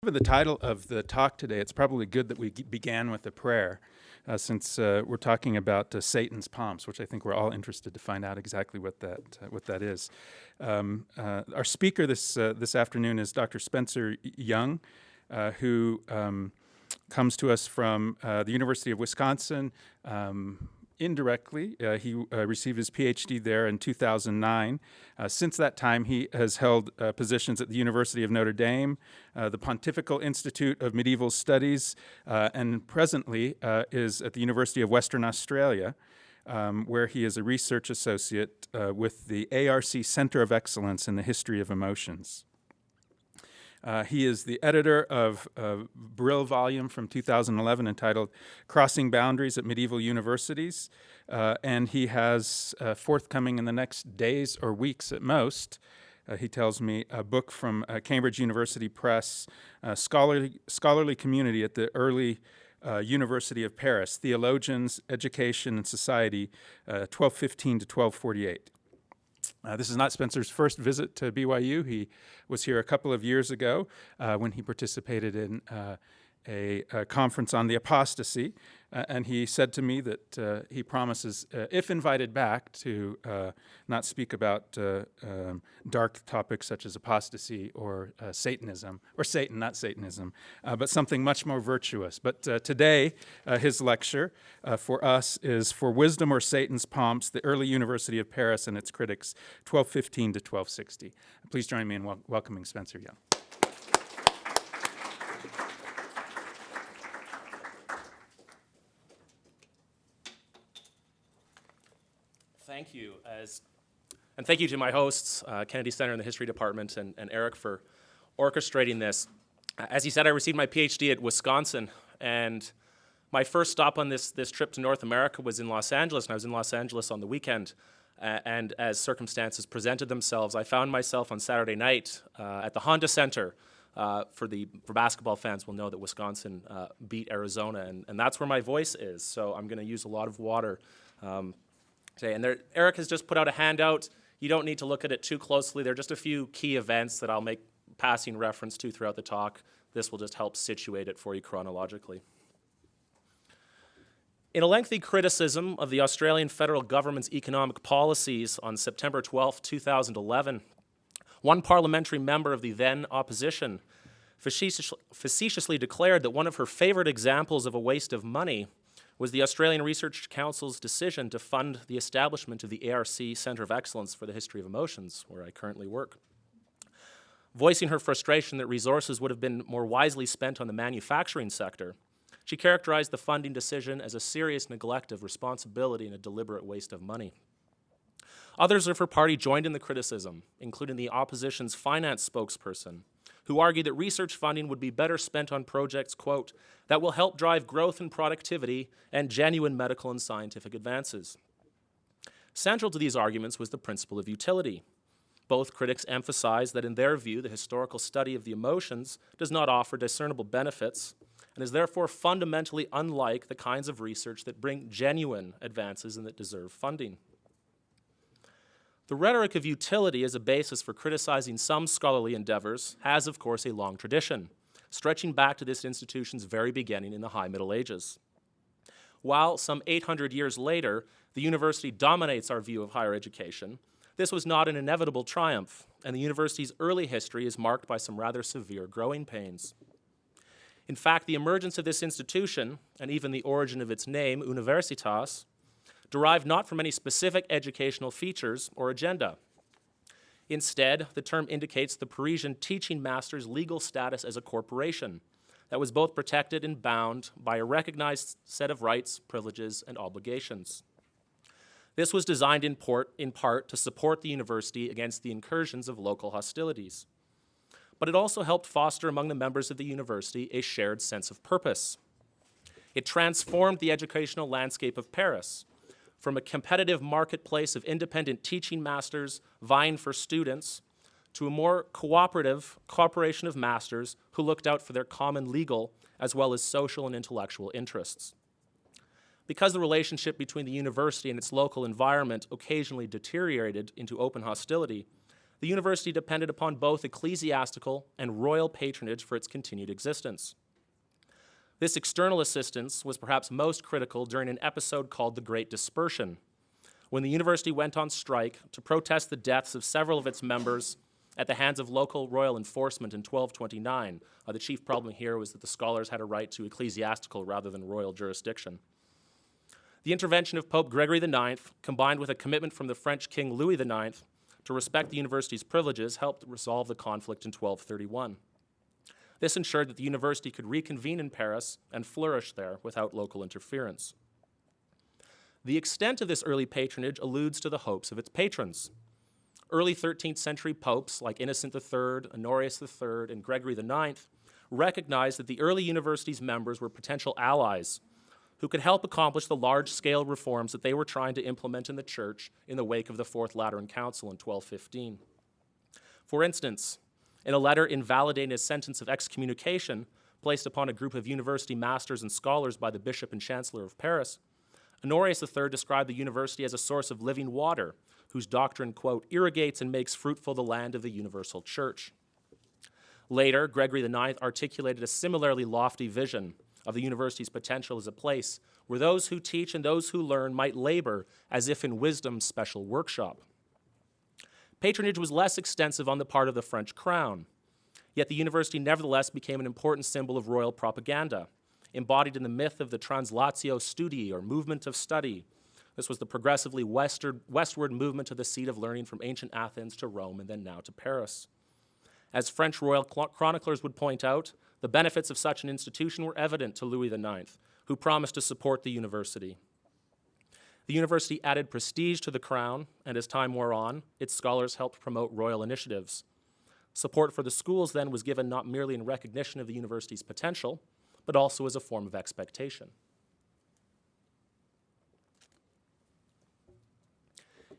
For the title of the talk today, it's probably good that we began with a prayer, since we're talking about Satan's Pomps, which I think we're all interested to find out exactly what that is. Our speaker this afternoon is Dr. Spencer Young, who comes to us from the University of Wisconsin. Indirectly, he received his PhD there in 2009. Since that time, he has held positions at the University of Notre Dame, the Pontifical Institute of Medieval Studies, and presently is at the University of Western Australia, where he is a research associate with the ARC Center of Excellence in the History of Emotions. He is the editor of a Brill volume from 2011 entitled Crossing Boundaries at Medieval Universities, and he has forthcoming in the next days or weeks at most, he tells me, a book from Cambridge University Press, scholarly community at the early University of Paris, Theologians, Education, and Society, 1215 to 1248. This is not Spencer's first visit to BYU. He was here a couple of years ago when he participated in a conference on the apostasy, and he said to me that he promises, if invited back, to not speak about dark topics such as apostasy or Satanism, or Satan, not Satanism, but something much more virtuous. But today, his lecture for us is For Wisdom or Satan's Pomps, the Early University of Paris and its Critics, 1215 to 1260. Please join me in welcoming Spencer Young. Thank you, and thank you to my hosts, Kennedy Center in the History Department, and Eric for orchestrating this. As he said, I received my PhD at Wisconsin, and my first stop on this trip to North America was in Los Angeles, and I was in Los Angeles on the weekend. And as circumstances presented themselves, I found myself on Saturday night at the Honda Center. For basketball fans will know that Wisconsin beat Arizona, and that's where my voice is. So I'm going to use a lot of water today. And Eric has just put out a handout. You don't need to look at it too closely. There are just a few key events that I'll make passing reference to throughout the talk. This will just help situate it for you chronologically. In a lengthy criticism of the Australian federal government's economic policies on September 12, 2011, one parliamentary member of the then opposition facetiously declared that one of her favorite examples of a waste of money was the Australian Research Council's decision to fund the establishment of the ARC Center of Excellence for the History of Emotions, where I currently work. Voicing her frustration that resources would have been more wisely spent on the manufacturing sector, she characterized the funding decision as a serious neglect of responsibility and a deliberate waste of money. Others of her party joined in the criticism, including the opposition's finance spokesperson, who argued that research funding would be better spent on projects, quote, that will help drive growth and productivity and genuine medical and scientific advances. Central to these arguments was the principle of utility. Both critics emphasized that in their view, the historical study of the emotions does not offer discernible benefits and is therefore fundamentally unlike the kinds of research that bring genuine advances and that deserve funding. The rhetoric of utility as a basis for criticizing some scholarly endeavors has, of course, a long tradition, stretching back to this institution's very beginning in the High Middle Ages. While some 800 years later, the university dominates our view of higher education, this was not an inevitable triumph, and the university's early history is marked by some rather severe growing pains. In fact, the emergence of this institution, and even the origin of its name, Universitas, derived not from any specific educational features or agenda. Instead, the term indicates the Parisian teaching master's legal status as a corporation that was both protected and bound by a recognized set of rights, privileges, and obligations. This was designed in part to support the university against the incursions of local hostilities. But it also helped foster among the members of the university a shared sense of purpose. It transformed the educational landscape of Paris from a competitive marketplace of independent teaching masters vying for students to a more cooperative cooperation of masters who looked out for their common legal as well as social and intellectual interests. Because the relationship between the university and its local environment occasionally deteriorated into open hostility, the university depended upon both ecclesiastical and royal patronage for its continued existence. This external assistance was perhaps most critical during an episode called the Great Dispersion, when the university went on strike to protest the deaths of several of its members at the hands of local royal enforcement in 1229. The chief problem here was that the scholars had a right to ecclesiastical rather than royal jurisdiction. The intervention of Pope Gregory IX, combined with a commitment from the French King Louis IX to respect the university's privileges, helped resolve the conflict in 1231. This ensured that the university could reconvene in Paris and flourish there without local interference. The extent of this early patronage alludes to the hopes of its patrons. Early 13th century popes like Innocent III, Honorius III, and Gregory IX recognized that the early university's members were potential allies who could help accomplish the large-scale reforms that they were trying to implement in the church in the wake of the Fourth Lateran Council in 1215. For instance, in a letter invalidating a sentence of excommunication placed upon a group of university masters and scholars by the Bishop and Chancellor of Paris, Honorius III described the university as a source of living water, whose doctrine, quote, irrigates and makes fruitful the land of the universal church. Later, Gregory IX articulated a similarly lofty vision of the university's potential as a place where those who teach and those who learn might labor as if in wisdom's special workshop. Patronage was less extensive on the part of the French crown, yet the university nevertheless became an important symbol of royal propaganda, embodied in the myth of the translatio studii, or movement of study. This was the progressively westward movement of the seat of learning from ancient Athens to Rome and then now to Paris. As French royal chroniclers would point out, the benefits of such an institution were evident to Louis IX, who promised to support the university. The university added prestige to the crown, and as time wore on, its scholars helped promote royal initiatives. Support for the schools then was given not merely in recognition of the university's potential, but also as a form of expectation.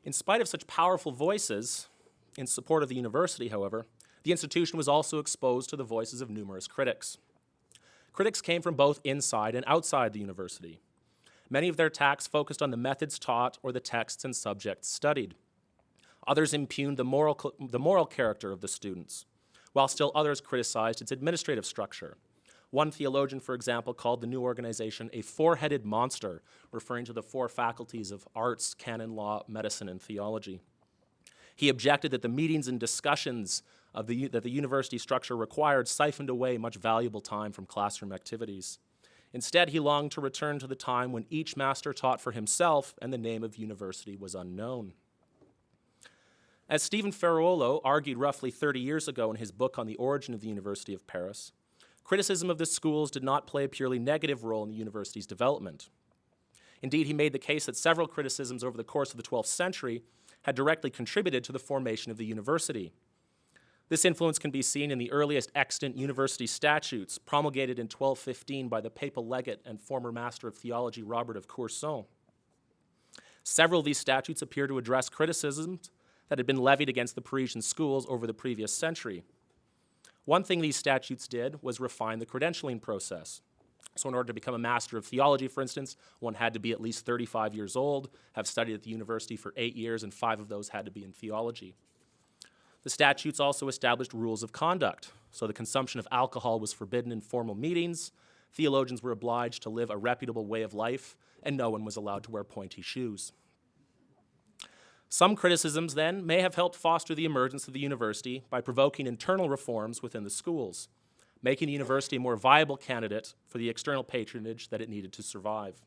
In spite of such powerful voices in support of the university, however, the institution was also exposed to the voices of numerous critics. Critics came from both inside and outside the university. Many of their attacks focused on the methods taught or the texts and subjects studied. Others impugned the moral character of the students, while still others criticized its administrative structure. One theologian, for example, called the new organization a four-headed monster, referring to the four faculties of arts, canon law, medicine, and theology. He objected that the meetings and discussions that the university structure required siphoned away much valuable time from classroom activities. Instead, he longed to return to the time when each master taught for himself and the name of university was unknown. As Stephen Ferruolo argued roughly 30 years ago in his book on the origin of the University of Paris, criticism of the schools did not play a purely negative role in the university's development. Indeed, he made the case that several criticisms over the course of the 12th century had directly contributed to the formation of the university. This influence can be seen in the earliest extant university statutes promulgated in 1215 by the papal legate and former master of theology Robert of Courson. Several of these statutes appear to address criticisms that had been levied against the Parisian schools over the previous century. One thing these statutes did was refine the credentialing process. So in order to become a master of theology, for instance, one had to be at least 35 years old, have studied at the university for 8 years, and 5 of those had to be in theology. The statutes also established rules of conduct. So the consumption of alcohol was forbidden in formal meetings, theologians were obliged to live a reputable way of life, and no one was allowed to wear pointy shoes. Some criticisms, then, may have helped foster the emergence of the university by provoking internal reforms within the schools, making the university a more viable candidate for the external patronage that it needed to survive.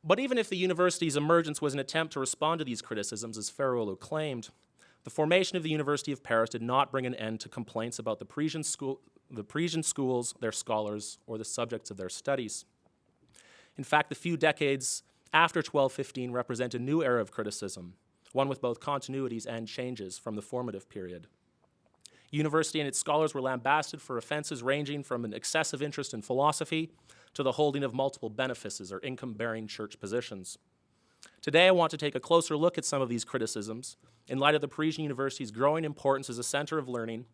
But even if the university's emergence was an attempt to respond to these criticisms, as Ferruolo claimed, the formation of the University of Paris did not bring an end to complaints about the Parisian schools, their scholars, or the subjects of their studies. In fact, the few decades after 1215 represent a new era of criticism, one with both continuities and changes from the formative period. University and its scholars were lambasted for offenses ranging from an excessive interest in philosophy to the holding of multiple benefices or income-bearing church positions. Today, I want to take a closer look at some of these criticisms in light of the Parisian University's growing importance as a center of learning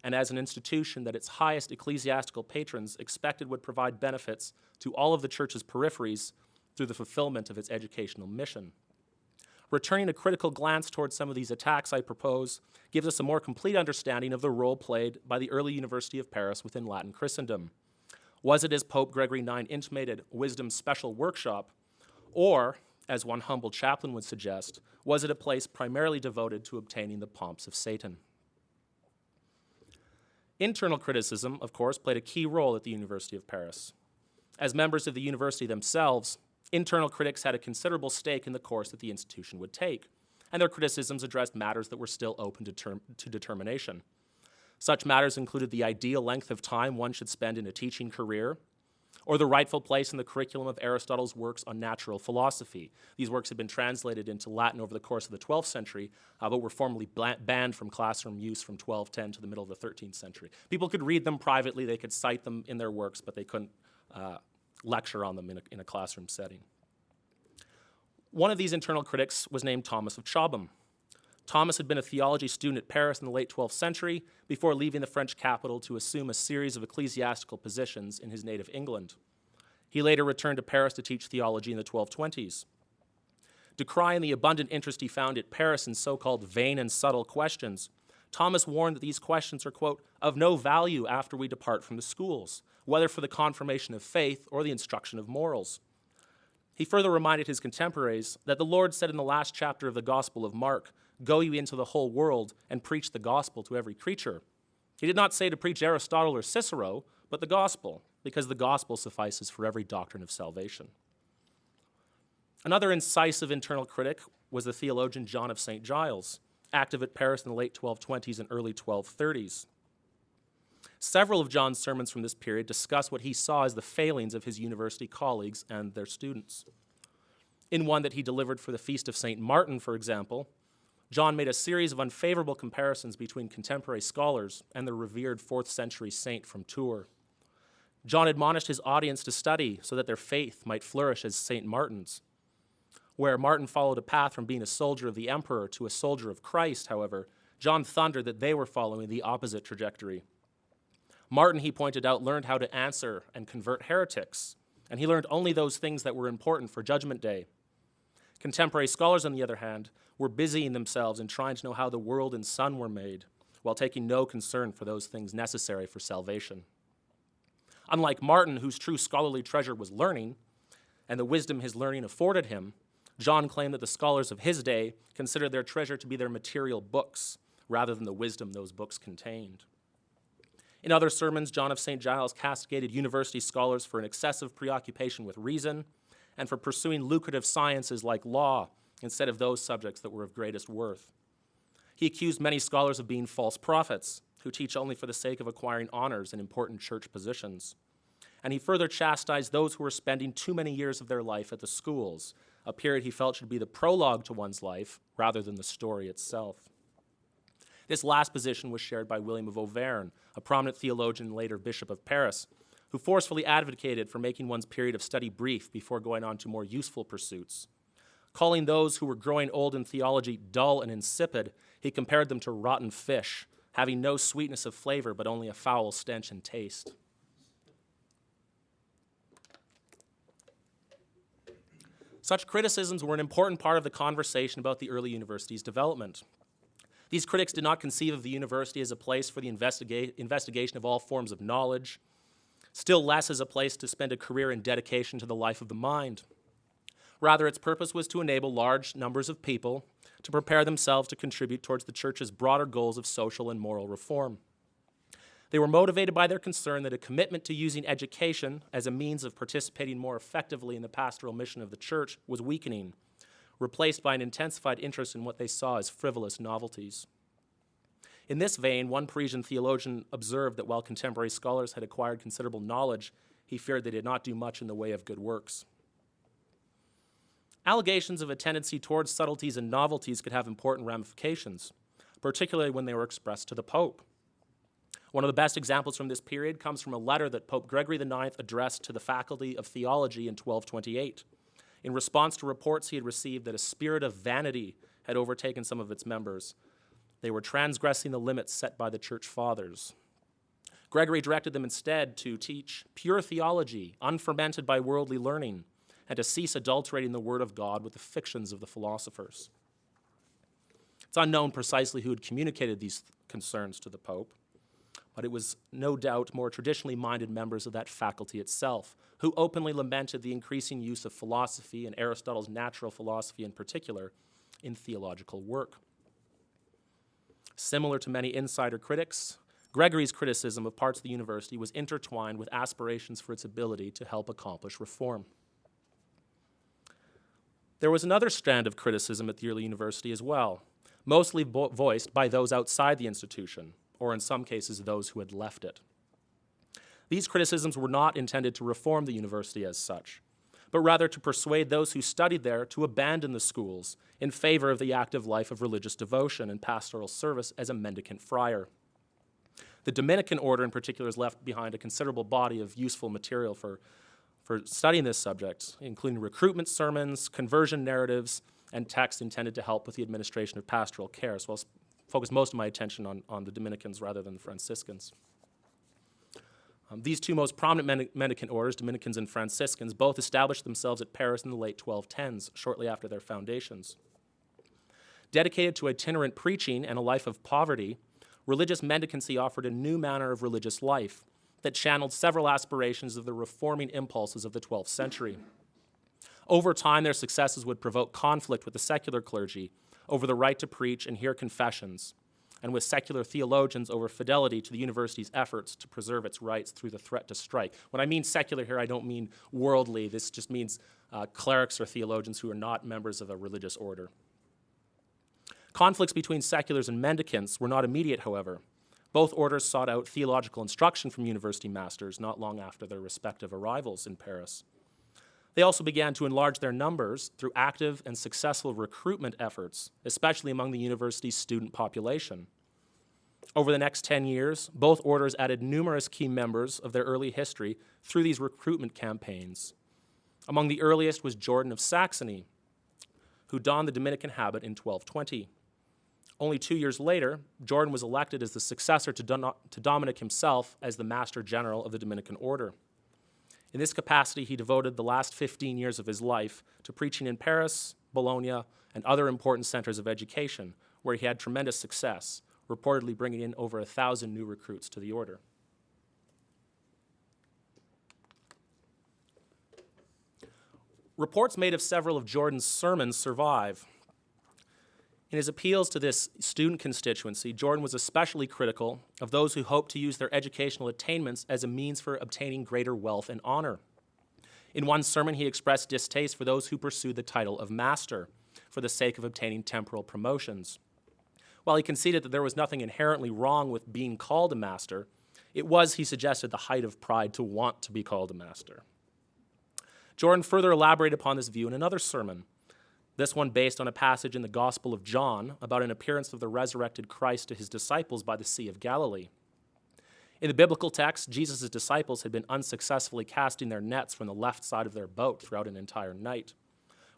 and as an institution that its highest ecclesiastical patrons expected would provide benefits to all of the church's peripheries through the fulfillment of its educational mission. Returning a critical glance towards some of these attacks, I propose, gives us a more complete understanding of the role played by the early University of Paris within Latin Christendom. Was it, as Pope Gregory IX intimated, wisdom's special workshop, or, as one humble chaplain would suggest, was it a place primarily devoted to obtaining the pomps of Satan? Internal criticism, of course, played a key role at the University of Paris. As members of the university themselves, internal critics had a considerable stake in the course that the institution would take, and their criticisms addressed matters that were still open to determination. Such matters included the ideal length of time one should spend in a teaching career, or the rightful place in the curriculum of Aristotle's works on natural philosophy. These works had been translated into Latin over the course of the 12th century, but were formally banned from classroom use from 1210 to the middle of the 13th century. People could read them privately, they could cite them in their works, but they couldn't lecture on them in a classroom setting. One of these internal critics was named Thomas of Chobham. Thomas had been a theology student at Paris in the late 12th century before leaving the French capital to assume a series of ecclesiastical positions in his native England. He later returned to Paris to teach theology in the 1220s. Decrying the abundant interest he found at Paris in so-called vain and subtle questions, Thomas warned that these questions are, quote, of no value after we depart from the schools, whether for the confirmation of faith or the instruction of morals. He further reminded his contemporaries that the Lord said in the last chapter of the Gospel of Mark, "Go ye into the whole world and preach the gospel to every creature." He did not say to preach Aristotle or Cicero, but the gospel, because the gospel suffices for every doctrine of salvation. Another incisive internal critic was the theologian John of St. Giles, active at Paris in the late 1220s and early 1230s. Several of John's sermons from this period discuss what he saw as the failings of his university colleagues and their students. In one that he delivered for the Feast of St. Martin, for example, John made a series of unfavorable comparisons between contemporary scholars and the revered 4th century saint from Tours. John admonished his audience to study so that their faith might flourish as St. Martin's. Where Martin followed a path from being a soldier of the emperor to a soldier of Christ, however, John thundered that they were following the opposite trajectory. Martin, he pointed out, learned how to answer and convert heretics, and he learned only those things that were important for Judgment Day. Contemporary scholars, on the other hand, were busying themselves in trying to know how the world and sun were made, while taking no concern for those things necessary for salvation. Unlike Martin, whose true scholarly treasure was learning, and the wisdom his learning afforded him, John claimed that the scholars of his day considered their treasure to be their material books, rather than the wisdom those books contained. In other sermons, John of St. Giles castigated university scholars for an excessive preoccupation with reason and for pursuing lucrative sciences like law instead of those subjects that were of greatest worth. He accused many scholars of being false prophets who teach only for the sake of acquiring honors and important church positions. And he further chastised those who were spending too many years of their life at the schools, a period he felt should be the prologue to one's life rather than the story itself. This last position was shared by William of Auvergne, a prominent theologian and later Bishop of Paris, who forcefully advocated for making one's period of study brief before going on to more useful pursuits. Calling those who were growing old in theology dull and insipid, he compared them to rotten fish, having no sweetness of flavor but only a foul stench and taste. Such criticisms were an important part of the conversation about the early university's development. These critics did not conceive of the university as a place for the investigation of all forms of knowledge, still less as a place to spend a career in dedication to the life of the mind. Rather, its purpose was to enable large numbers of people to prepare themselves to contribute towards the church's broader goals of social and moral reform. They were motivated by their concern that a commitment to using education as a means of participating more effectively in the pastoral mission of the church was weakening, replaced by an intensified interest in what they saw as frivolous novelties. In this vein, one Parisian theologian observed that while contemporary scholars had acquired considerable knowledge, he feared they did not do much in the way of good works. Allegations of a tendency towards subtleties and novelties could have important ramifications, particularly when they were expressed to the Pope. One of the best examples from this period comes from a letter that Pope Gregory IX addressed to the Faculty of Theology in 1228, in response to reports he had received that a spirit of vanity had overtaken some of its members. They were transgressing the limits set by the church fathers. Gregory directed them instead to teach pure theology, unfermented by worldly learning, and to cease adulterating the word of God with the fictions of the philosophers. It's unknown precisely who had communicated these concerns to the Pope, but it was no doubt more traditionally minded members of that faculty itself, who openly lamented the increasing use of philosophy, and Aristotle's natural philosophy in particular, in theological work. Similar to many insider critics, Gregory's criticism of parts of the university was intertwined with aspirations for its ability to help accomplish reform. There was another strand of criticism at the early university as well, mostly voiced by those outside the institution, or in some cases, those who had left it. These criticisms were not intended to reform the university as such, but rather to persuade those who studied there to abandon the schools in favor of the active life of religious devotion and pastoral service as a mendicant friar. The Dominican order in particular has left behind a considerable body of useful material for studying this subject, including recruitment sermons, conversion narratives, and texts intended to help with the administration of pastoral care. So I'll focus most of my attention on the Dominicans rather than the Franciscans. These two most prominent mendicant orders, Dominicans and Franciscans, both established themselves at Paris in the late 1210s, shortly after their foundations. Dedicated to itinerant preaching and a life of poverty, religious mendicancy offered a new manner of religious life that channeled several aspirations of the reforming impulses of the 12th century. Over time, their successes would provoke conflict with the secular clergy over the right to preach and hear confessions, and with secular theologians over fidelity to the university's efforts to preserve its rights through the threat to strike. When I mean secular here, I don't mean worldly. This just means clerics or theologians who are not members of a religious order. Conflicts between seculars and mendicants were not immediate, however. Both orders sought out theological instruction from university masters not long after their respective arrivals in Paris. They also began to enlarge their numbers through active and successful recruitment efforts, especially among the university's student population. Over the next 10 years, both orders added numerous key members of their early history through these recruitment campaigns. Among the earliest was Jordan of Saxony, who donned the Dominican habit in 1220. Only 2 years later, Jordan was elected as the successor to Dominic himself as the Master General of the Dominican Order. In this capacity, he devoted the last 15 years of his life to preaching in Paris, Bologna, and other important centers of education, where he had tremendous success, reportedly bringing in over 1,000 new recruits to the order. Reports made of several of Jordan's sermons survive. In his appeals to this student constituency, Jordan was especially critical of those who hoped to use their educational attainments as a means for obtaining greater wealth and honor. In one sermon, he expressed distaste for those who pursued the title of master for the sake of obtaining temporal promotions. While he conceded that there was nothing inherently wrong with being called a master, it was, he suggested, the height of pride to want to be called a master. Jordan further elaborated upon this view in another sermon, this one based on a passage in the Gospel of John about an appearance of the resurrected Christ to his disciples by the Sea of Galilee. In the biblical text, Jesus' disciples had been unsuccessfully casting their nets from the left side of their boat throughout an entire night.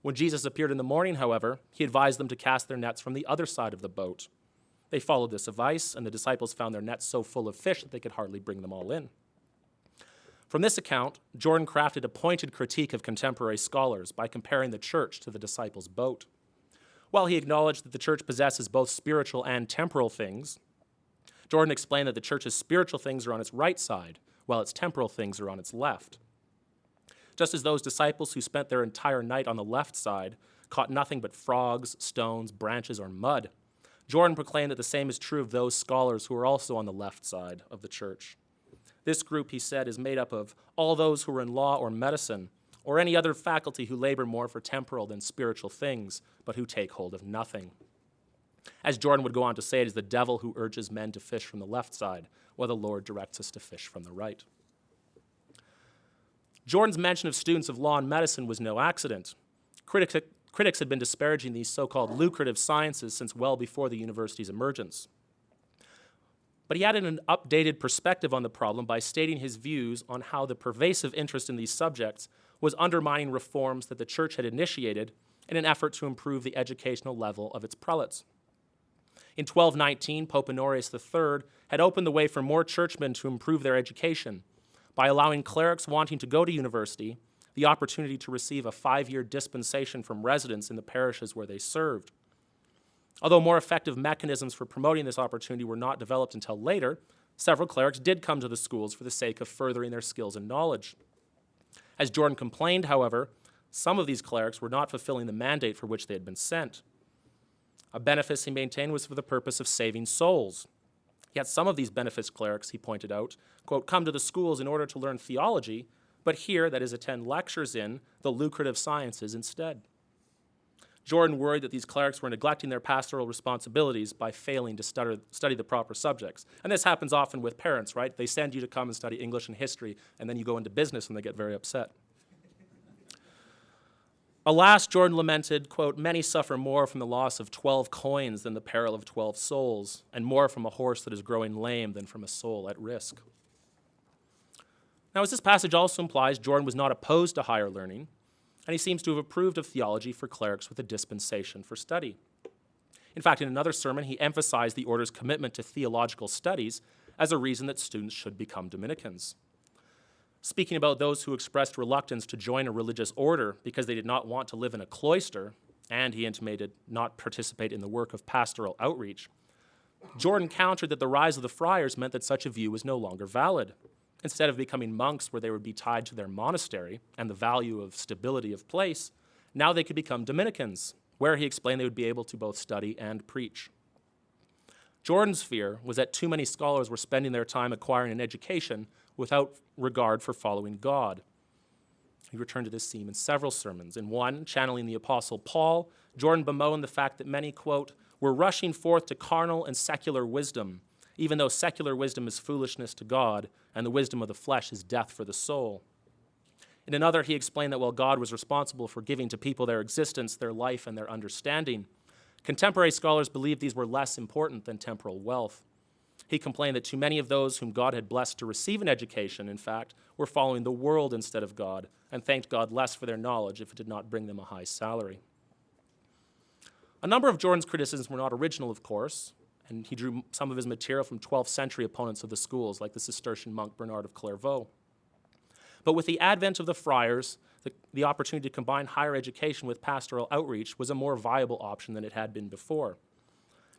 When Jesus appeared in the morning, however, he advised them to cast their nets from the other side of the boat. They followed this advice, and the disciples found their nets so full of fish that they could hardly bring them all in. From this account, Jordan crafted a pointed critique of contemporary scholars by comparing the church to the disciples' boat. While he acknowledged that the church possesses both spiritual and temporal things, Jordan explained that the church's spiritual things are on its right side, while its temporal things are on its left. Just as those disciples who spent their entire night on the left side caught nothing but frogs, stones, branches, or mud, Jordan proclaimed that the same is true of those scholars who are also on the left side of the church. This group, he said, is made up of all those who are in law or medicine, or any other faculty who labor more for temporal than spiritual things, but who take hold of nothing. As Jordan would go on to say, it is the devil who urges men to fish from the left side, while the Lord directs us to fish from the right. Jordan's mention of students of law and medicine was no accident. Critics had been disparaging these so-called lucrative sciences since well before the university's emergence. But he added an updated perspective on the problem by stating his views on how the pervasive interest in these subjects was undermining reforms that the church had initiated in an effort to improve the educational level of its prelates. In 1219, Pope Honorius III had opened the way for more churchmen to improve their education by allowing clerics wanting to go to university the opportunity to receive a 5-year dispensation from residence in the parishes where they served. Although more effective mechanisms for promoting this opportunity were not developed until later, several clerics did come to the schools for the sake of furthering their skills and knowledge. As Jordan complained, however, some of these clerics were not fulfilling the mandate for which they had been sent. A benefice, he maintained, was for the purpose of saving souls. Yet some of these benefice clerics, he pointed out, quote, come to the schools in order to learn theology, but here, that is, attend lectures in the lucrative sciences instead. Jordan worried that these clerics were neglecting their pastoral responsibilities by failing to study the proper subjects. And this happens often with parents, right? They send you to come and study English and history, and then you go into business and they get very upset. Alas, Jordan lamented, quote, many suffer more from the loss of 12 coins than the peril of 12 souls, and more from a horse that is growing lame than from a soul at risk. Now, as this passage also implies, Jordan was not opposed to higher learning, and he seems to have approved of theology for clerics with a dispensation for study. In fact, in another sermon, he emphasized the order's commitment to theological studies as a reason that students should become Dominicans. Speaking about those who expressed reluctance to join a religious order because they did not want to live in a cloister, and he intimated not participate in the work of pastoral outreach, Jordan countered that the rise of the friars meant that such a view was no longer valid. Instead of becoming monks where they would be tied to their monastery and the value of stability of place, now they could become Dominicans, where he explained they would be able to both study and preach. Jordan's fear was that too many scholars were spending their time acquiring an education without regard for following God. He returned to this theme in several sermons. In one, channeling the Apostle Paul, Jordan bemoaned the fact that many, quote, were rushing forth to carnal and secular wisdom, even though secular wisdom is foolishness to God, and the wisdom of the flesh is death for the soul. In another, he explained that while God was responsible for giving to people their existence, their life, and their understanding, contemporary scholars believed these were less important than temporal wealth. He complained that too many of those whom God had blessed to receive an education, in fact, were following the world instead of God, and thanked God less for their knowledge if it did not bring them a high salary. A number of Jordan's criticisms were not original, of course, and he drew some of his material from 12th century opponents of the schools, like the Cistercian monk Bernard of Clairvaux. But with the advent of the friars, the opportunity to combine higher education with pastoral outreach was a more viable option than it had been before.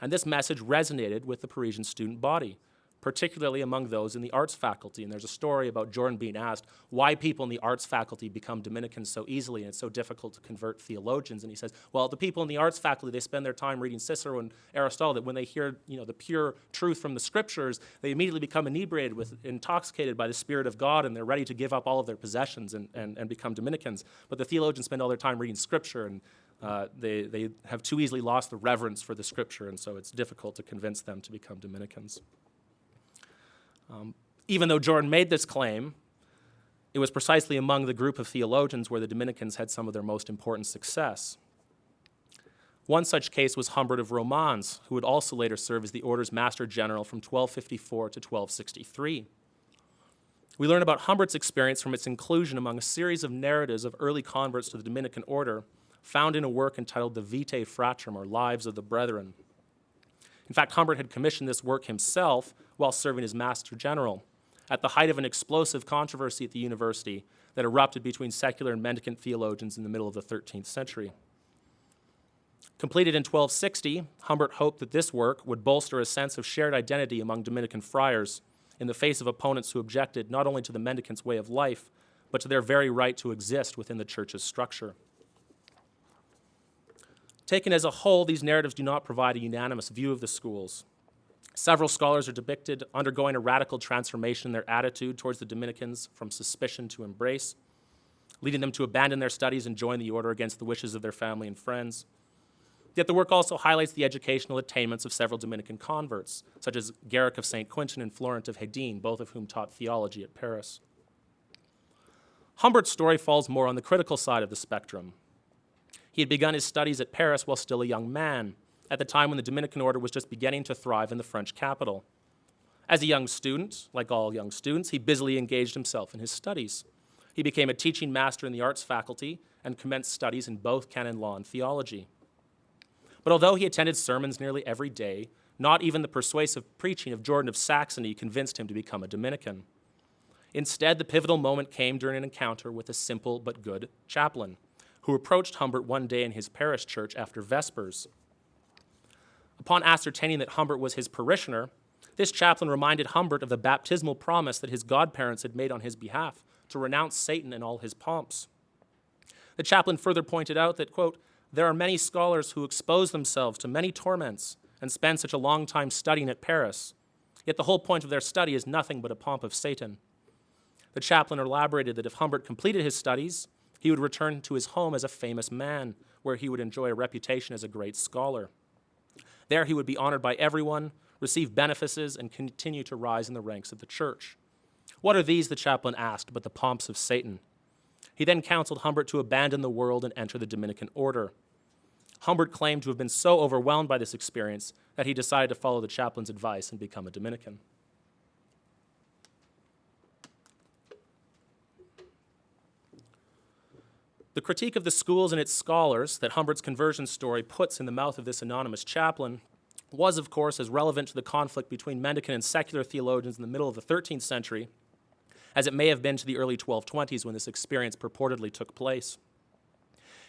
And this message resonated with the Parisian student body, particularly among those in the arts faculty. And there's a story about Jordan being asked why people in the arts faculty become Dominicans so easily and it's so difficult to convert theologians. And he says, well, the people in the arts faculty, they spend their time reading Cicero and Aristotle, that when they hear, the pure truth from the scriptures, they immediately become intoxicated by the Spirit of God, and they're ready to give up all of their possessions and become Dominicans. But the theologians spend all their time reading scripture, and they have too easily lost the reverence for the scripture, and so it's difficult to convince them to become Dominicans. Even though Jordan made this claim, it was precisely among the group of theologians where the Dominicans had some of their most important success. One such case was Humbert of Romans, who would also later serve as the order's master general from 1254 to 1263. We learn about Humbert's experience from its inclusion among a series of narratives of early converts to the Dominican order, found in a work entitled the Vitae Fratrum, or Lives of the Brethren. In fact, Humbert had commissioned this work himself while serving as Master General, at the height of an explosive controversy at the university that erupted between secular and mendicant theologians in the middle of the 13th century. Completed in 1260, Humbert hoped that this work would bolster a sense of shared identity among Dominican friars in the face of opponents who objected not only to the mendicants' way of life, but to their very right to exist within the church's structure. Taken as a whole, these narratives do not provide a unanimous view of the schools. Several scholars are depicted undergoing a radical transformation in their attitude towards the Dominicans from suspicion to embrace, leading them to abandon their studies and join the order against the wishes of their family and friends. Yet the work also highlights the educational attainments of several Dominican converts, such as Garrick of St. Quentin and Florent of Hedin, both of whom taught theology at Paris. Humbert's story falls more on the critical side of the spectrum. He had begun his studies at Paris while still a young man, at the time when the Dominican order was just beginning to thrive in the French capital. As a young student, like all young students, he busily engaged himself in his studies. He became a teaching master in the arts faculty and commenced studies in both canon law and theology. But although he attended sermons nearly every day, not even the persuasive preaching of Jordan of Saxony convinced him to become a Dominican. Instead, the pivotal moment came during an encounter with a simple but good chaplain, who approached Humbert one day in his parish church after Vespers. Upon ascertaining that Humbert was his parishioner, this chaplain reminded Humbert of the baptismal promise that his godparents had made on his behalf to renounce Satan and all his pomps. The chaplain further pointed out that, quote, there are many scholars who expose themselves to many torments and spend such a long time studying at Paris, yet the whole point of their study is nothing but a pomp of Satan. The chaplain elaborated that if Humbert completed his studies, he would return to his home as a famous man, where he would enjoy a reputation as a great scholar. There he would be honored by everyone, receive benefices, and continue to rise in the ranks of the church. What are these, the chaplain asked, but the pomps of Satan? He then counseled Humbert to abandon the world and enter the Dominican order. Humbert claimed to have been so overwhelmed by this experience that he decided to follow the chaplain's advice and become a Dominican. The critique of the schools and its scholars that Humbert's conversion story puts in the mouth of this anonymous chaplain was, of course, as relevant to the conflict between mendicant and secular theologians in the middle of the 13th century as it may have been to the early 1220s when this experience purportedly took place.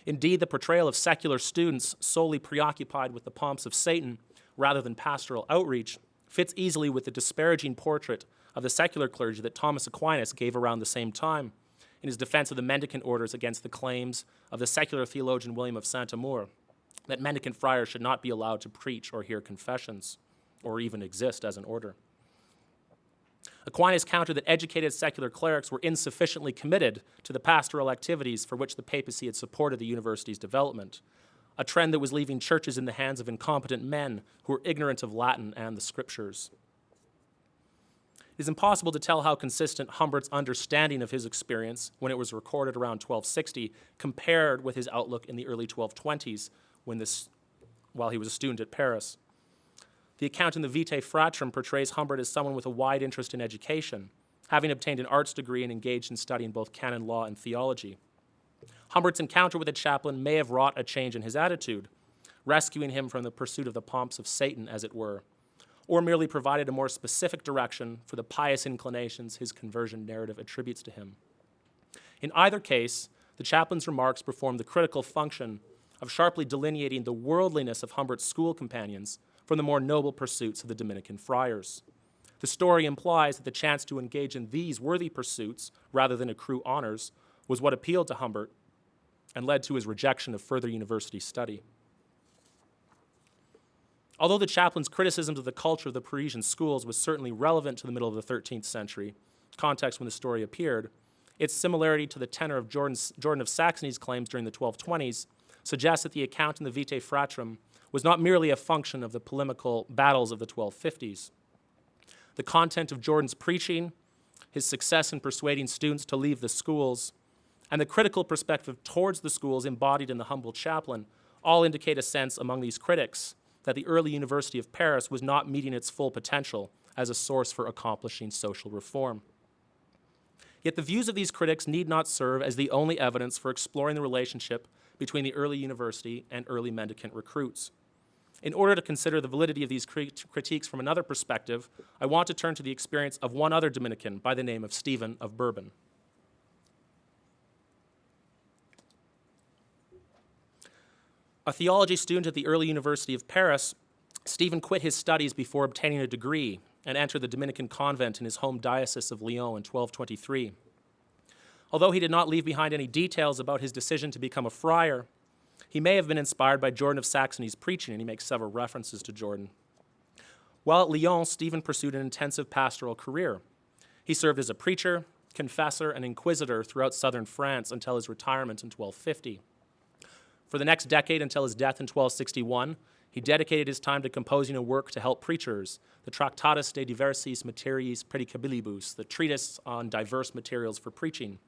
Indeed, the portrayal of secular students solely preoccupied with the pomps of Satan rather than pastoral outreach fits easily with the disparaging portrait of the secular clergy that Thomas Aquinas gave around the same time in his defense of the mendicant orders against the claims of the secular theologian William of Saint-Amour that mendicant friars should not be allowed to preach or hear confessions or even exist as an order. Aquinas countered that educated secular clerics were insufficiently committed to the pastoral activities for which the papacy had supported the university's development, a trend that was leaving churches in the hands of incompetent men who were ignorant of Latin and the scriptures. It is impossible to tell how consistent Humbert's understanding of his experience when it was recorded around 1260 compared with his outlook in the early 1220s while he was a student at Paris. The account in the Vitae Fratrum portrays Humbert as someone with a wide interest in education, having obtained an arts degree and engaged in studying both canon law and theology. Humbert's encounter with the chaplain may have wrought a change in his attitude, rescuing him from the pursuit of the pomps of Satan, as it were, or merely provided a more specific direction for the pious inclinations his conversion narrative attributes to him. In either case, the chaplain's remarks perform the critical function of sharply delineating the worldliness of Humbert's school companions from the more noble pursuits of the Dominican friars. The story implies that the chance to engage in these worthy pursuits, rather than accrue honors, was what appealed to Humbert and led to his rejection of further university study. Although the chaplain's criticisms of the culture of the Parisian schools was certainly relevant to the middle of the 13th century, context when the story appeared, its similarity to the tenor of Jordan of Saxony's claims during the 1220s suggests that the account in the Vitae Fratrum was not merely a function of the polemical battles of the 1250s. The content of Jordan's preaching, his success in persuading students to leave the schools, and the critical perspective towards the schools embodied in the humble chaplain all indicate a sense among these critics that the early University of Paris was not meeting its full potential as a source for accomplishing social reform. Yet the views of these critics need not serve as the only evidence for exploring the relationship between the early university and early mendicant recruits. In order to consider the validity of these critiques from another perspective, I want to turn to the experience of one other Dominican by the name of Stephen of Bourbon. A theology student at the early University of Paris, Stephen quit his studies before obtaining a degree and entered the Dominican convent in his home diocese of Lyon in 1223. Although he did not leave behind any details about his decision to become a friar, he may have been inspired by Jordan of Saxony's preaching, and he makes several references to Jordan. While at Lyon, Stephen pursued an intensive pastoral career. He served as a preacher, confessor, and inquisitor throughout southern France until his retirement in 1250. For the next decade until his death in 1261, he dedicated his time to composing a work to help preachers, the Tractatus de diversis materiis predicabilibus, the treatise on diverse materials for preaching.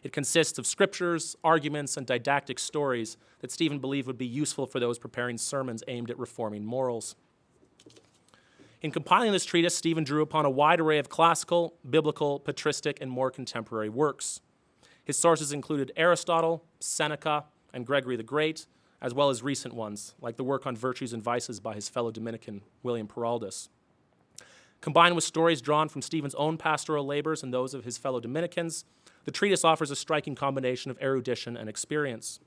It consists of scriptures, arguments, and didactic stories that Stephen believed would be useful for those preparing sermons aimed at reforming morals. In compiling this treatise, Stephen drew upon a wide array of classical, biblical, patristic, and more contemporary works. His sources included Aristotle, Seneca, and Gregory the Great, as well as recent ones, like the work on virtues and vices by his fellow Dominican, William Peraldus. Combined with stories drawn from Stephen's own pastoral labors and those of his fellow Dominicans, the treatise offers a striking combination of erudition and experience.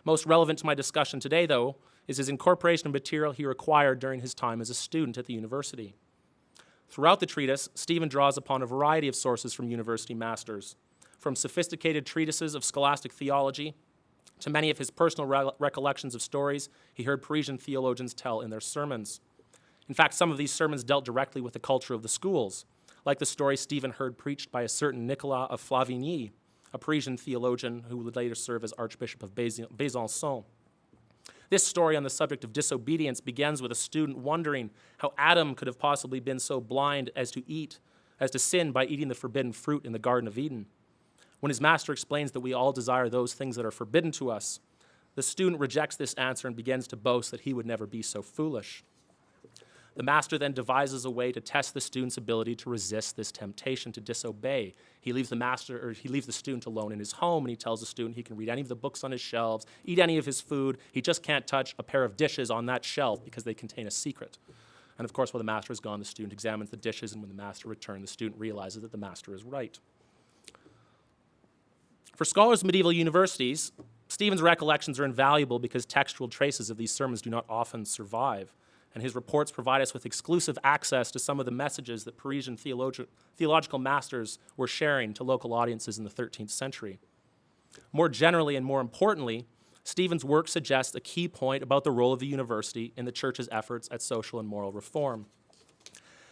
Most relevant to my discussion today, though, is his incorporation of material he acquired during his time as a student at the university. Throughout the treatise, Stephen draws upon a variety of sources from university masters, from sophisticated treatises of scholastic theology to many of his personal recollections of stories he heard Parisian theologians tell in their sermons. In fact, some of these sermons dealt directly with the culture of the schools, like the story Stephen heard preached by a certain Nicolas of Flavigny, a Parisian theologian who would later serve as Archbishop of Besançon. This story on the subject of disobedience begins with a student wondering how Adam could have possibly been so blind as to sin by eating the forbidden fruit in the Garden of Eden. When his master explains that we all desire those things that are forbidden to us, the student rejects this answer and begins to boast that he would never be so foolish. The master then devises a way to test the student's ability to resist this temptation to disobey. He leaves the student alone in his home, and he tells the student he can read any of the books on his shelves, eat any of his food. He just can't touch a pair of dishes on that shelf because they contain a secret. And of course, while the master is gone, the student examines the dishes, and when the master returns, the student realizes that the master is right. For scholars of medieval universities, Stephen's recollections are invaluable because textual traces of these sermons do not often survive, and his reports provide us with exclusive access to some of the messages that Parisian theological masters were sharing to local audiences in the 13th century. More generally and more importantly, Stephen's work suggests a key point about the role of the university in the church's efforts at social and moral reform.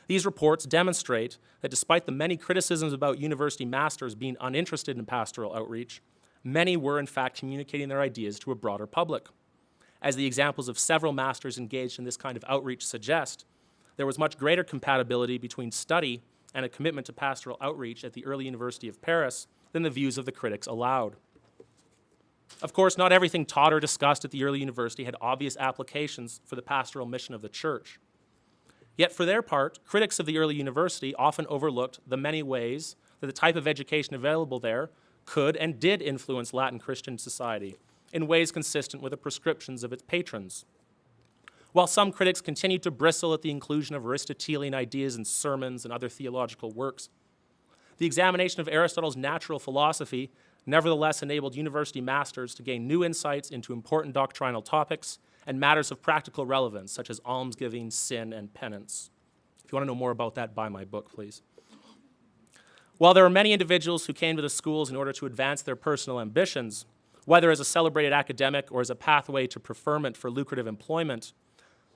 These reports demonstrate that despite the many criticisms about university masters being uninterested in pastoral outreach, many were in fact communicating their ideas to a broader public. As the examples of several masters engaged in this kind of outreach suggest, there was much greater compatibility between study and a commitment to pastoral outreach at the early University of Paris than the views of the critics allowed. Of course, not everything taught or discussed at the early university had obvious applications for the pastoral mission of the church. Yet for their part, critics of the early university often overlooked the many ways that the type of education available there could and did influence Latin Christian society in ways consistent with the prescriptions of its patrons. While some critics continued to bristle at the inclusion of Aristotelian ideas in sermons and other theological works, the examination of Aristotle's natural philosophy nevertheless enabled university masters to gain new insights into important doctrinal topics and matters of practical relevance, such as almsgiving, sin, and penance. If you want to know more about that, buy my book, please. While there were many individuals who came to the schools in order to advance their personal ambitions, whether as a celebrated academic or as a pathway to preferment for lucrative employment,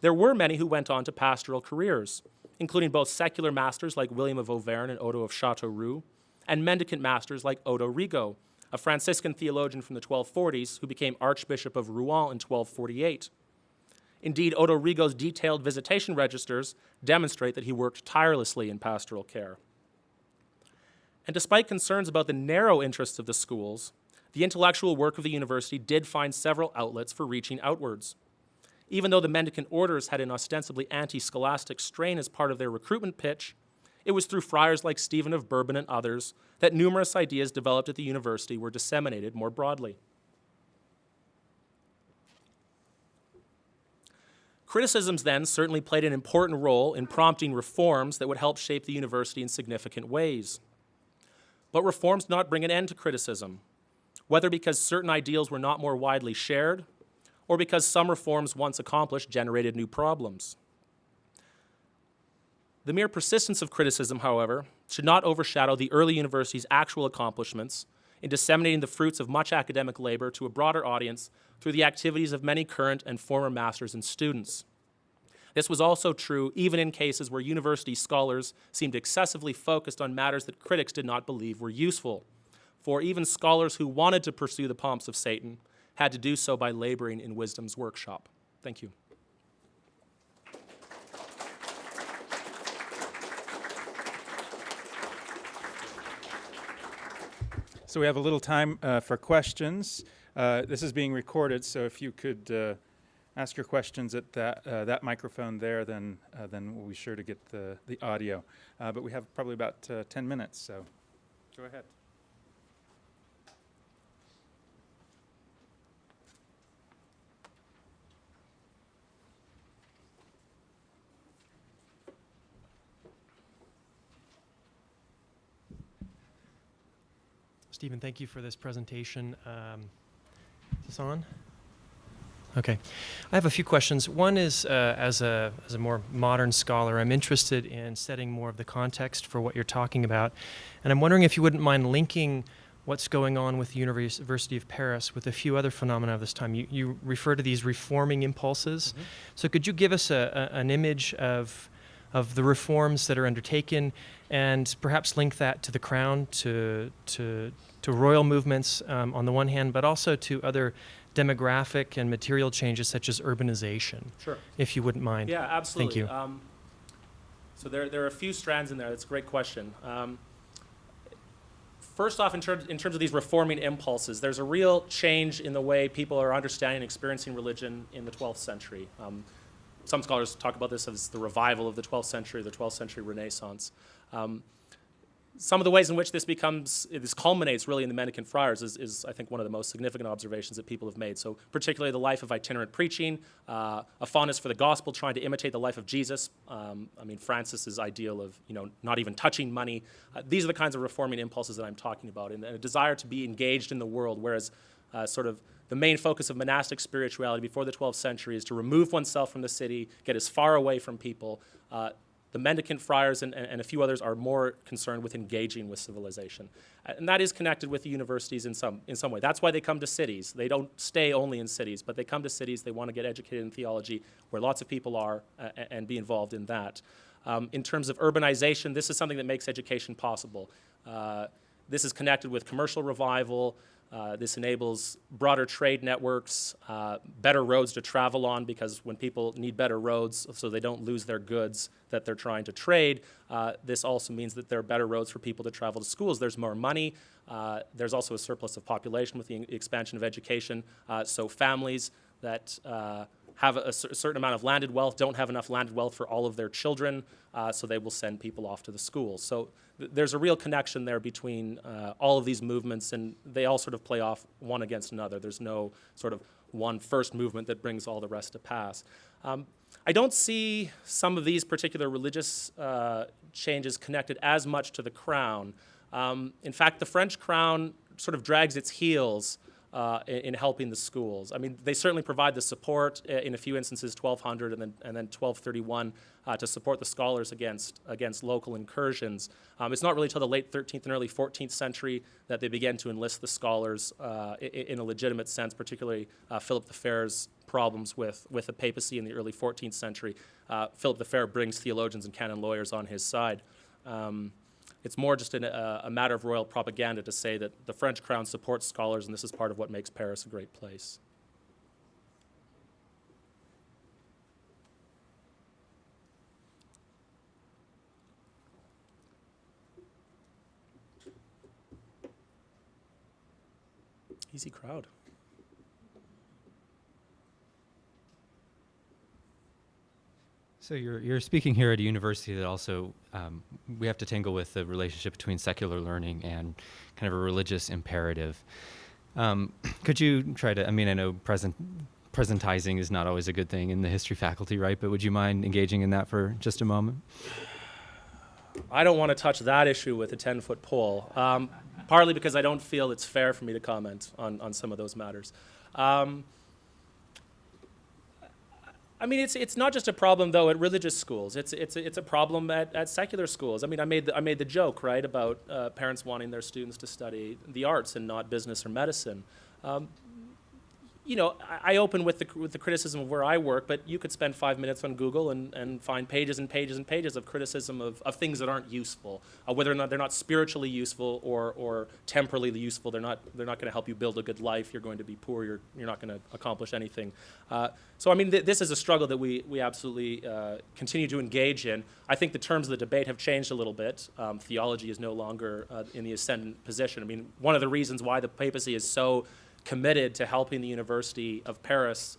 there were many who went on to pastoral careers, including both secular masters like William of Auvergne and Odo of Châteauroux, and mendicant masters like Odo Rigaud, a Franciscan theologian from the 1240s who became Archbishop of Rouen in 1248. Indeed, Odo Rigaud's detailed visitation registers demonstrate that he worked tirelessly in pastoral care. And despite concerns about the narrow interests of the schools, the intellectual work of the university did find several outlets for reaching outwards. Even though the mendicant orders had an ostensibly anti-scholastic strain as part of their recruitment pitch, it was through friars like Stephen of Bourbon and others that numerous ideas developed at the university were disseminated more broadly. Criticisms then certainly played an important role in prompting reforms that would help shape the university in significant ways. But reforms did not bring an end to criticism, whether because certain ideals were not more widely shared, or because some reforms once accomplished generated new problems. The mere persistence of criticism, however, should not overshadow the early university's actual accomplishments in disseminating the fruits of much academic labor to a broader audience through the activities of many current and former masters and students. This was also true even in cases where university scholars seemed excessively focused on matters that critics did not believe were useful, for even scholars who wanted to pursue the pomps of Satan had to do so by laboring in wisdom's workshop. Thank you. So we have a little time for questions. This is being recorded, so if you could ask your questions at that microphone there, then we'll be sure to get the audio. But we have probably about 10 minutes, so go ahead. Stephen, thank you for this presentation. Is this on? Okay. I have a few questions. One is, as a more modern scholar, I'm interested in setting more of the context for what you're talking about. And I'm wondering if you wouldn't mind linking what's going on with the University of Paris with a few other phenomena of this time. You refer to these reforming impulses. Mm-hmm. So could you give us an image of the reforms that are undertaken, and perhaps link that to the Crown, to royal movements on the one hand, but also to other demographic and material changes such as urbanization, Sure. if you wouldn't mind. Yeah, absolutely. Thank you. So there are a few strands in there. That's a great question. First off, in terms of these reforming impulses, there's a real change in the way people are understanding and experiencing religion in the 12th century. Some scholars talk about this as the revival of the 12th century, the 12th century Renaissance. Some of the ways in which this culminates really in the Mendicant Friars is, I think, one of the most significant observations that people have made. So particularly the life of itinerant preaching, a fondness for the gospel, trying to imitate the life of Jesus. Francis's ideal of, not even touching money. These are the kinds of reforming impulses that I'm talking about, and a desire to be engaged in the world, whereas sort of the main focus of monastic spirituality before the 12th century is to remove oneself from the city, get as far away from people. The Mendicant Friars and a few others are more concerned with engaging with civilization. And that is connected with the universities in some way. That's why they come to cities. They don't stay only in cities, but they come to cities. They want to get educated in theology, where lots of people are, and be involved in that. In terms of urbanization, this is something that makes education possible. This is connected with commercial revival. This enables broader trade networks, better roads to travel on, because when people need better roads so they don't lose their goods that they're trying to trade, this also means that there are better roads for people to travel to schools. There's more money. There's also a surplus of population with the expansion of education. So families that have a certain amount of landed wealth don't have enough landed wealth for all of their children, so they will send people off to the schools. So there's a real connection there between all of these movements, and they all sort of play off one against another. There's no sort of one first movement that brings all the rest to pass. I don't see some of these particular religious changes connected as much to the crown. In fact, the French crown sort of drags its heels in helping the schools. I mean, they certainly provide the support in a few instances, 1200 and then 1231, to support the scholars against local incursions. It's not really until the late 13th and early 14th century that they began to enlist the scholars in a legitimate sense, particularly Philip the Fair's problems with the papacy in the early 14th century. Philip the Fair brings theologians and canon lawyers on his side. It's more just a matter of royal propaganda to say that the French crown supports scholars, and this is part of what makes Paris a great place. Easy crowd. So you're speaking here at a university that also we have to tangle with the relationship between secular learning and kind of a religious imperative. Could you try to, I know presentizing is not always a good thing in the history faculty, right? But would you mind engaging in that for just a moment? I don't want to touch that issue with a 10-foot pole, partly because I don't feel it's fair for me to comment on some of those matters. It's not just a problem though at religious schools. It's a problem at secular schools. I made the joke, right, about parents wanting their students to study the arts and not business or medicine. I open with the criticism of where I work, but you could spend 5 minutes on Google and find pages and pages and pages of criticism of things that aren't useful, whether or not they're not spiritually useful or temporally useful. They're not going to help you build a good life. You're going to be poor. You're not going to accomplish anything. This is a struggle that we absolutely continue to engage in. I think the terms of the debate have changed a little bit. Theology is no longer in the ascendant position. One of the reasons why the papacy is so committed to helping the University of Paris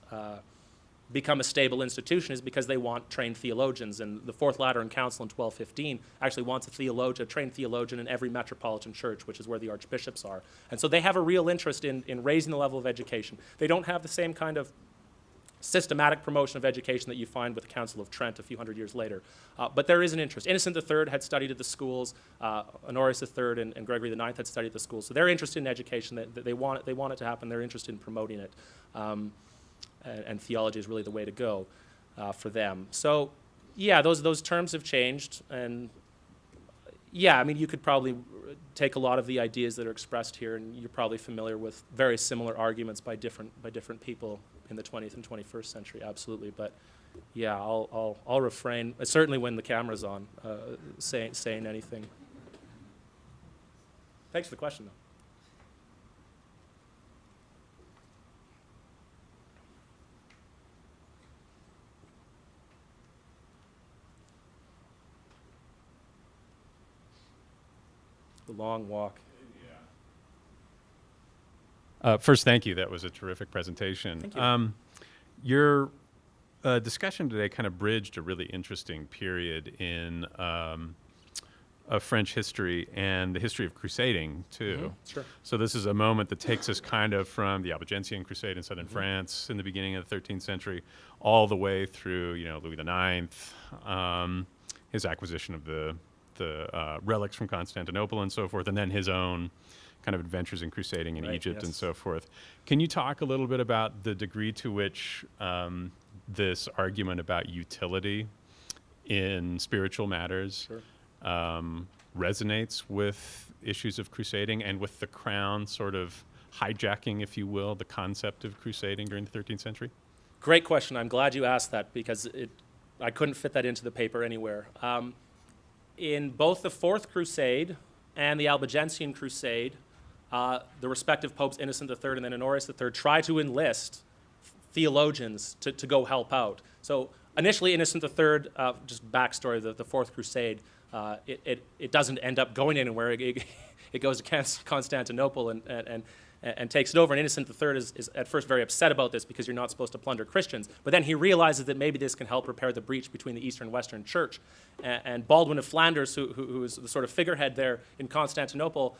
become a stable institution is because they want trained theologians. And the Fourth Lateran Council in 1215 actually wants a trained theologian in every metropolitan church, which is where the archbishops are. And so they have a real interest in raising the level of education. They don't have the same kind of systematic promotion of education that you find with the Council of Trent a few hundred years later. But there is an interest. Innocent III had studied at the schools. Honorius III and Gregory IX had studied at the schools. So they're interested in education. They want it to happen. They're interested in promoting it. and theology is really the way to go for them. So, yeah, those terms have changed, and yeah, I mean, you could probably take a lot of the ideas that are expressed here, and you're probably familiar with very similar arguments by different people in the 20th and 21st century, absolutely. But yeah, I'll refrain, certainly when the camera's on, saying anything. Thanks for the question, though. The long walk. First, thank you. That was a terrific presentation. Thank you. Your discussion today kind of bridged a really interesting period in of French history and the history of crusading, too. Sure. So this is a moment that takes us kind of from the Albigensian Crusade in southern France in the beginning of the 13th century all the way through, Louis IX, his acquisition of the relics from Constantinople and so forth, and then his own kind of adventures in crusading in Right, Egypt and yes. so forth. Can you talk a little bit about the degree to which this argument about utility in spiritual matters Sure. Resonates with issues of crusading and with the crown sort of hijacking, if you will, the concept of crusading during the 13th century? Great question. I'm glad you asked that because I couldn't fit that into the paper anywhere. In both the Fourth Crusade and the Albigensian Crusade, the respective popes, Innocent III and then Honorius III, try to enlist theologians to go help out. So initially, Innocent III, just backstory, the Fourth Crusade, it doesn't end up going anywhere. It goes to Constantinople and takes it over. And Innocent III is at first very upset about this because you're not supposed to plunder Christians. But then he realizes that maybe this can help repair the breach between the Eastern and Western Church. And Baldwin of Flanders, who is the sort of figurehead there in Constantinople,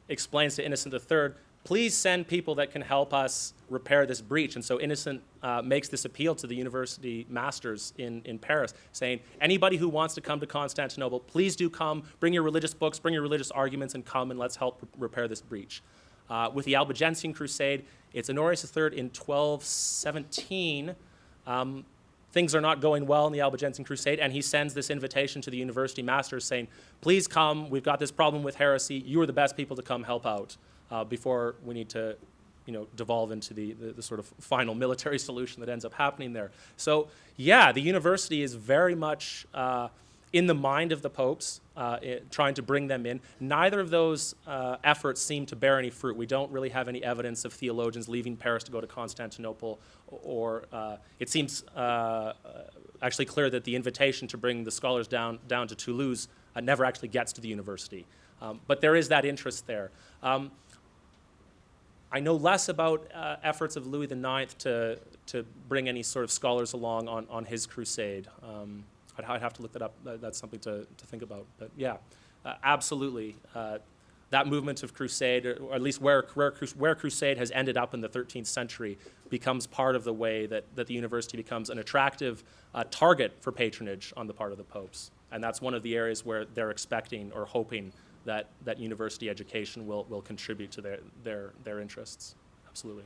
explains to Innocent III, please send people that can help us repair this breach. And so Innocent makes this appeal to the university masters in Paris, saying, anybody who wants to come to Constantinople, please do come, bring your religious books, bring your religious arguments, and come and let's help repair this breach. With the Albigensian Crusade, it's Honorius III in 1217. Things are not going well in the Albigensian Crusade, and he sends this invitation to the university masters saying, please come, we've got this problem with heresy, you are the best people to come help out before we need to devolve into the sort of final military solution that ends up happening there. So yeah, the university is very much in the mind of the popes, trying to bring them in. Neither of those efforts seem to bear any fruit. We don't really have any evidence of theologians leaving Paris to go to Constantinople, or it seems actually clear that the invitation to bring the scholars down to Toulouse never actually gets to the university. But there is that interest there. I know less about efforts of Louis IX to bring any sort of scholars along on his crusade. I'd have to look that up. That's something to think about. But yeah, absolutely. That movement of crusade, or at least where crusade has ended up in the 13th century, becomes part of the way that the university becomes an attractive target for patronage on the part of the popes. And that's one of the areas where they're expecting or hoping that university education will contribute to their interests. Absolutely.